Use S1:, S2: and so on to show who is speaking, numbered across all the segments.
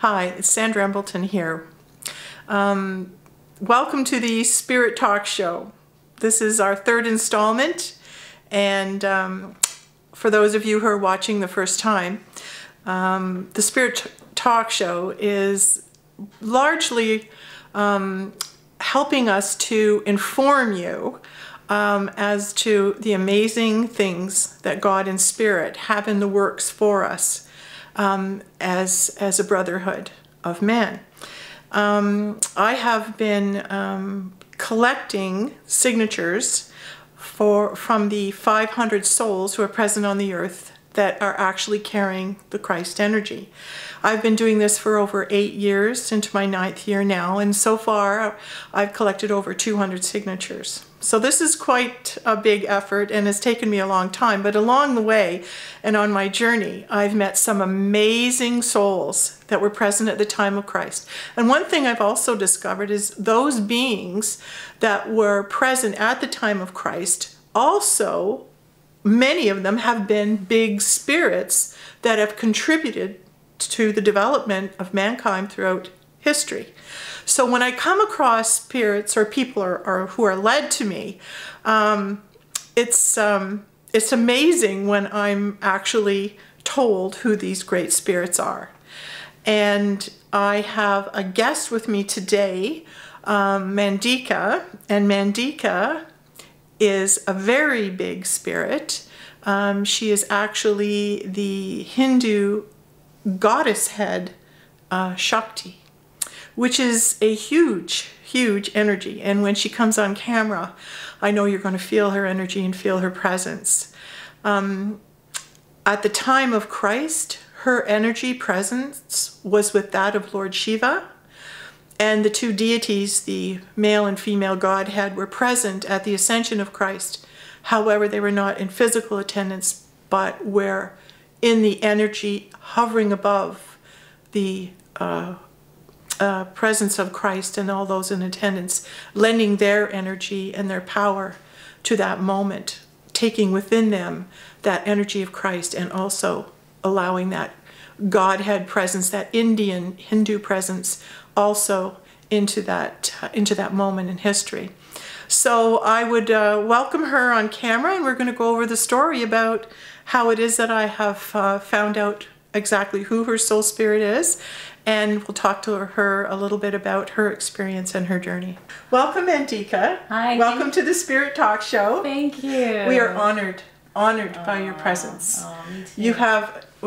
S1: Hi, it's Sandra Embleton here. Welcome to the Spirit Talk Show. This is our third installment, and for those of you who are watching the first time, the Spirit Talk Show is largely helping us to inform you as to the amazing things that God and Spirit have in the works for us as a brotherhood of man. I have been collecting signatures from the 500 souls who are present on the earth that are actually carrying the Christ energy. I've been doing this for over 8 years, into my 9th year now, and so far I've collected over 200 signatures. So this is quite a big effort and has taken me a long time, but along the way and on my journey, I've met some amazing souls that were present at the time of Christ. And one thing I've also discovered is those beings that were present at the time of Christ, also many of them have been big spirits that have contributed to the development of mankind throughout history. So when I come across spirits or people who are led to me, it's amazing when I'm actually told who these great spirits are. And I have a guest with me today, Mandika, and Mandika is a very big spirit. She is actually the Hindu goddess head Shakti, which is a huge, huge energy. And when she comes on camera, I know you're going to feel her energy and feel her presence. At the time of Christ, her energy presence was with that of Lord Shiva, and the two deities, the male and female Godhead, were present at the ascension of Christ. However, they were not in physical attendance, but were in the energy hovering above the presence of Christ and all those in attendance, lending their energy and their power to that moment, taking within them that energy of Christ and also allowing that Godhead presence, that Indian Hindu presence, also into that moment in history. So I would welcome her on camera, and we're going to go over the story about how it is that I have found out exactly who her soul spirit is, and we'll talk to her a little bit about her experience and her journey. Welcome, Mandika.
S2: Hi.
S1: Welcome to the Spirit Talk Show.
S2: Thank you.
S1: We are honored by your presence.
S2: Oh, me too.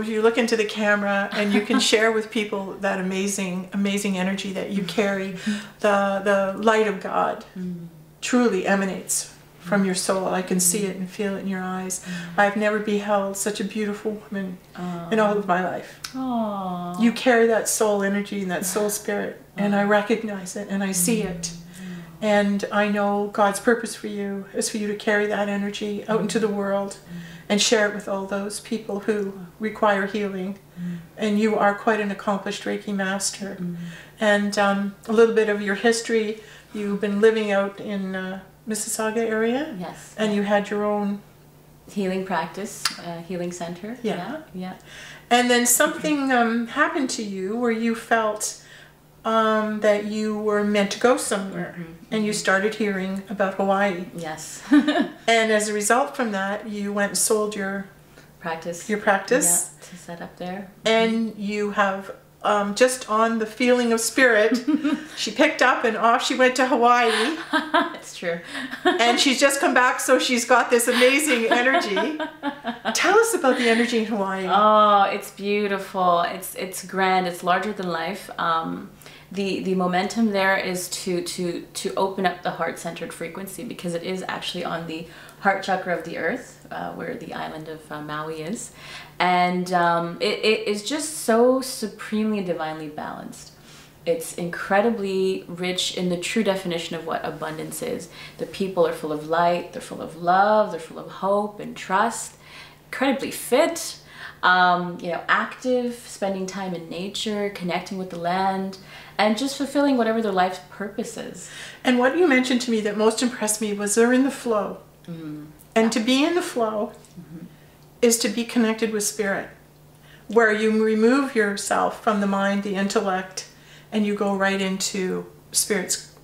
S1: You look into the camera and you can share with people that amazing energy that you carry. The light of God truly emanates from your soul. I can see it and feel it in your eyes. I've never beheld such a beautiful woman in all of my life.
S2: Aww.
S1: You carry that soul energy and that soul spirit, and I recognize it and I see it. And I know God's purpose for you is for you to carry that energy out into the world and share it with all those people who require healing. And you are quite an accomplished Reiki master. And a little bit of your history, you've been living out in Mississauga area?
S2: Yes.
S1: And you had your own
S2: healing practice, healing center.
S1: Yeah.
S2: Yeah.
S1: And then something happened to you where you felt that you were meant to go somewhere, and you started hearing about Hawaii.
S2: Yes.
S1: And as a result from that, you went and sold your
S2: practice.
S1: Yeah, to
S2: set up there.
S1: And you have just on the feeling of spirit, she picked up and off she went to Hawaii.
S2: It's true.
S1: And she's just come back, so she's got this amazing energy. Tell us about the energy in Hawaii.
S2: Oh, it's beautiful. It's grand. It's larger than life. The momentum there is to open up the heart-centered frequency, because it is actually on the heart chakra of the earth, where the island of Maui is. And it is just so supremely and divinely balanced. It's incredibly rich in the true definition of what abundance is. The people are full of light, they're full of love, they're full of hope and trust, incredibly fit, active, spending time in nature, connecting with the land, and just fulfilling whatever their life's purpose is.
S1: And what you mentioned to me that most impressed me was they're in the flow. And to be in the flow is to be connected with spirit. where you remove yourself from the mind, the intellect, and you go right into Spirit's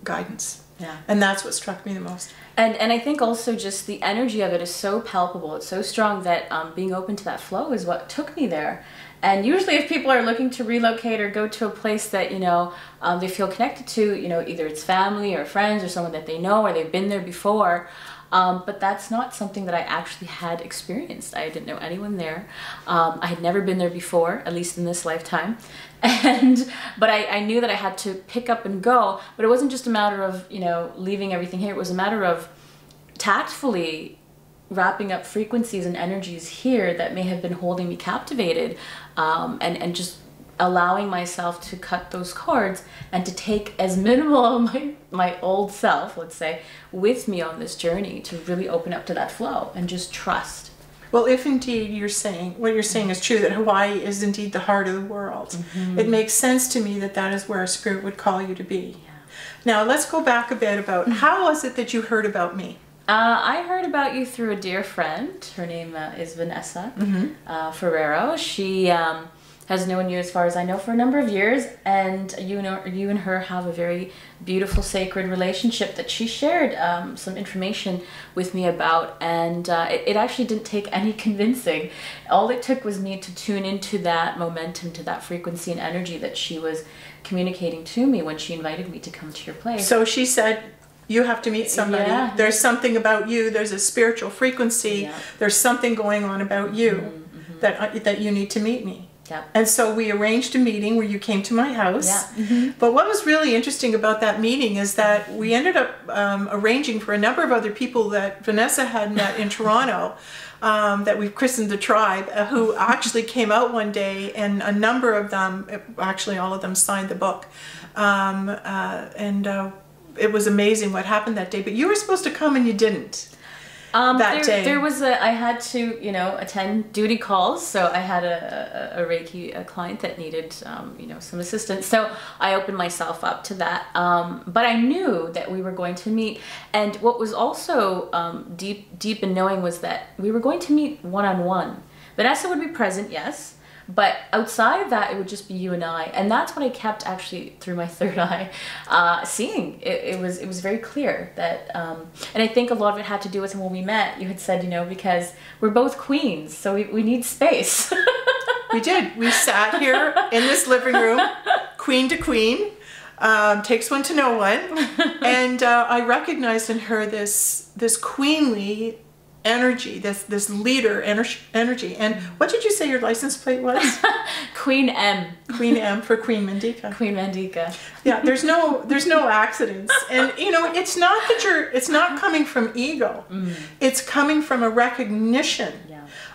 S1: guidance.
S2: Yeah.
S1: And that's what struck me the most.
S2: And I think also just the energy of it is so palpable, it's so strong that being open to that flow is what took me there. And usually if people are looking to relocate or go to a place that, you know, they feel connected to, you know, either it's family or friends or someone that they know or they've been there before, but that's not something that I actually had experienced. I didn't know anyone there. I had never been there before, at least in this lifetime. But I knew that I had to pick up and go, but it wasn't just a matter of, you know, leaving everything here. It was a matter of tactfully wrapping up frequencies and energies here that may have been holding me captivated, and just allowing myself to cut those cords and to take as minimal of my old self, let's say, with me on this journey to really open up to that flow and just trust.
S1: Well, if indeed what you're saying is true, that Hawaii is indeed the heart of the world, it makes sense to me that that is where Spirit would call you to be. Yeah. Now, let's go back a bit about how was it that you heard about me?
S2: I heard about you through a dear friend. Her name is Vanessa Ferrero. She has known you, as far as I know, for a number of years, and you and her have a very beautiful, sacred relationship that she shared some information with me about, and it actually didn't take any convincing. All it took was me to tune into that momentum, to that frequency and energy that she was communicating to me when she invited me to come to your place.
S1: So she said, you have to meet somebody. Yeah. There's something about you. There's a spiritual frequency. Yeah. There's something going on about you that you need to meet me. Yeah. And so we arranged a meeting where you came to my house. Yeah. But what was really interesting about that meeting is that we ended up arranging for a number of other people that Vanessa had met in Toronto, that we've christened the tribe, who actually came out one day, and a number of them, actually all of them, signed the book. It was amazing what happened that day, but you were supposed to come and you didn't.
S2: I had to, you know, attend duty calls, so I had a Reiki client that needed, you know, some assistance. So I opened myself up to that. But I knew that we were going to meet, and what was also deep in knowing was that we were going to meet one-on-one. Vanessa would be present, yes. But outside of that, it would just be you and I. And that's what I kept actually through my third eye seeing. It was very clear that, and I think a lot of it had to do with when we met. You had said, you know, because we're both queens, so we need space.
S1: We did. We sat here in this living room, queen to queen. Takes one to know one. And I recognized in her this queenly energy, this leader energy. And what did you say your license plate was?
S2: Queen M.
S1: Queen M for Queen Mandika.
S2: Queen Mandika.
S1: Yeah, there's no accidents. And you know, it's not coming from ego. It's coming from a recognition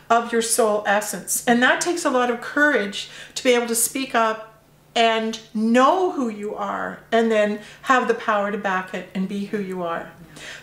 S1: of your soul essence. And that takes a lot of courage to be able to speak up and know who you are, and then have the power to back it and be who you are.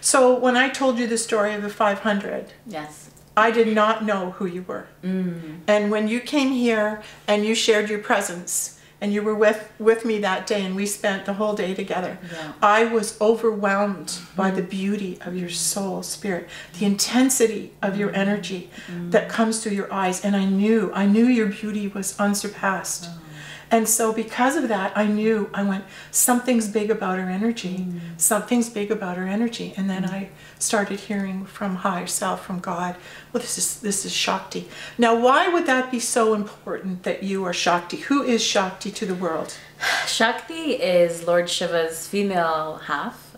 S1: So when I told you the story of the 500,
S2: yes,
S1: I did not know who you were. And when you came here and you shared your presence, and you were with me that day, and we spent the whole day together, I was overwhelmed by the beauty of your soul, spirit, the intensity of your energy that comes through your eyes, and I knew your beauty was unsurpassed. And so because of that, I went, something's big about her energy. Something's big about her energy. And then I started hearing from higher self, from God, well, this is Shakti. Now, why would that be so important that you are Shakti? Who is Shakti to the world?
S2: Shakti is Lord Shiva's female half.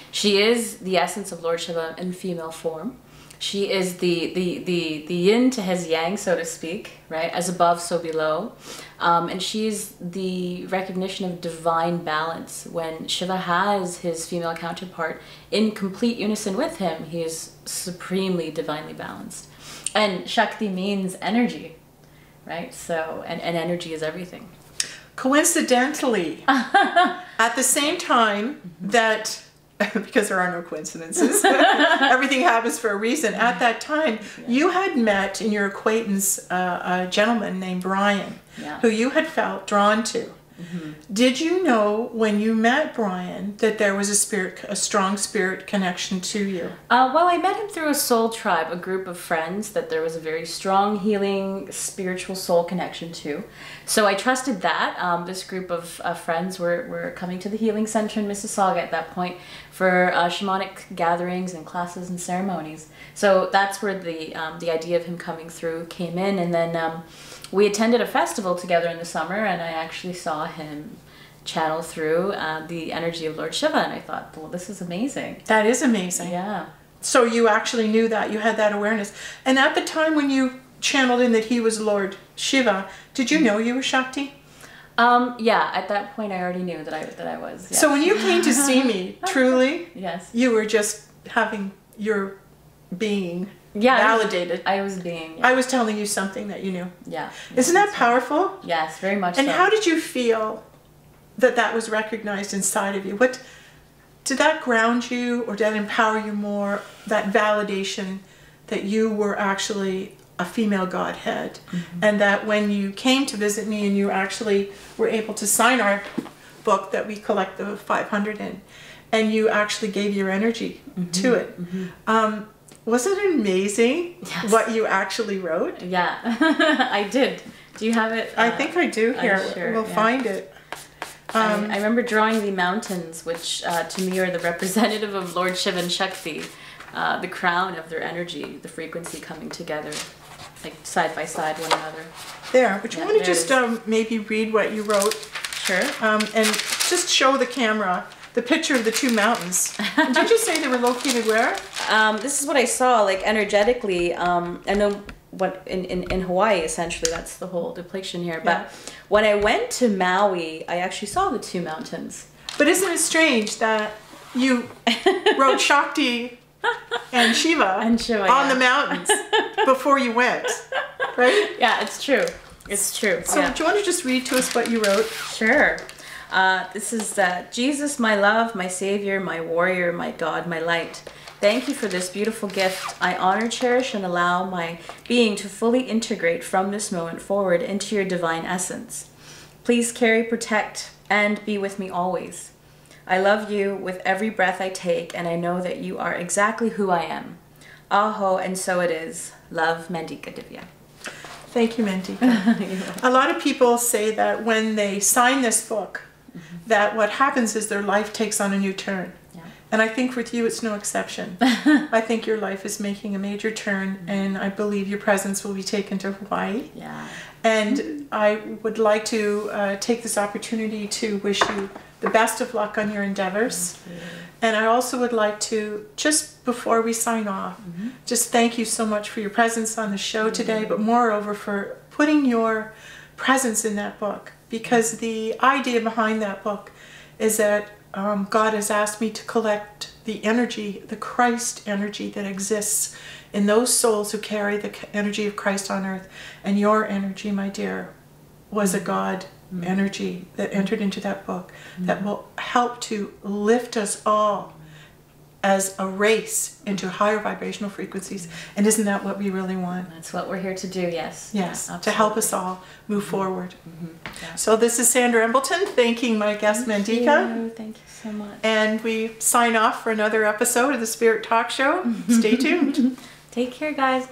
S2: She is the essence of Lord Shiva in female form. She is the yin to his yang, so to speak, right? As above, so below. And she's the recognition of divine balance. When Shiva has his female counterpart in complete unison with him, he is supremely divinely balanced. And Shakti means energy, right? So, and energy is everything.
S1: Coincidentally, at the same time that, because there are no coincidences, everything happens for a reason. At that time, you had met in your acquaintance a gentleman named Brian, who you had felt drawn to. Did you know when you met Brian that there was a strong spirit connection to you?
S2: Well, I met him through a soul tribe, a group of friends that there was a very strong healing spiritual soul connection to. So I trusted that. This group of friends were coming to the healing center in Mississauga at that point for shamanic gatherings and classes and ceremonies. So that's where the idea of him coming through came in. And then we attended a festival together in the summer, and I actually saw him channel through the energy of Lord Shiva, and I thought, well, this is amazing.
S1: That is amazing.
S2: Yeah.
S1: So you actually knew that, you had that awareness. And at the time when you channeled in that he was Lord Shiva, did you know you were Shakti?
S2: Yeah, at that point I already knew that I was. Yes.
S1: So when you came to see me, truly,
S2: yes,
S1: you were just having your being validated.
S2: I was being. Yeah.
S1: I was telling you something that you knew.
S2: Yeah.
S1: Isn't that powerful?
S2: Yes, very much
S1: And
S2: so.
S1: how did you feel that that was recognized inside of you? What did that ground you, or did that empower you more, that validation that you were actually a female Godhead, and that when you came to visit me and you actually were able to sign our book that we collect the 500 in, and you actually gave your energy to it. Wasn't it amazing what you actually wrote?
S2: Yeah, I did. Do you have it?
S1: I think I do here.
S2: Sure,
S1: we'll find it.
S2: I remember drawing the mountains, which to me are the representative of Lord Shiva and Shakti, the crown of their energy, the frequency coming together, like side by side one another.
S1: There, but you want to just maybe read what you wrote?
S2: Sure.
S1: And just show the camera the picture of the two mountains. Did you say they were located where?
S2: This is what I saw, like energetically. I know what in Hawaii, essentially, that's the whole depiction here. But when I went to Maui, I actually saw the two mountains.
S1: But isn't it strange that you wrote Shakti and Shiva on the mountains before you went, right?
S2: Yeah, it's true. It's true.
S1: So do you want to just read to us what you wrote?
S2: Sure. This is Jesus, my love, my savior, my warrior, my God, my light. Thank you for this beautiful gift. I honor, cherish, and allow my being to fully integrate from this moment forward into your divine essence. Please carry, protect, and be with me always. I love you with every breath I take, and I know that you are exactly who I am. Aho, and so it is. Love, Mandika Divya.
S1: Thank you, Mandika. A lot of people say that when they sign this book, that what happens is their life takes on a new turn. Yeah. And I think with you, it's no exception. I think your life is making a major turn, and I believe your presence will be taken to Hawaii.
S2: Yeah.
S1: And I would like to take this opportunity to wish you the best of luck on your endeavors. And I also would like to, just before we sign off, just thank you so much for your presence on the show today, but moreover for putting your presence in that book. Because the idea behind that book is that God has asked me to collect the energy, the Christ energy that exists in those souls who carry the energy of Christ on earth. And your energy, my dear, was a God energy that entered into that book that will help to lift us all as a race into higher vibrational frequencies. And isn't that what we really want?
S2: That's what we're here to do, yes.
S1: Yes, to help us all move forward. Yeah. So this is Sandra Embleton thanking my guest Mandika.
S2: Thank you so much.
S1: And we sign off for another episode of the Spirit Talk Show. Stay tuned.
S2: Take care, guys.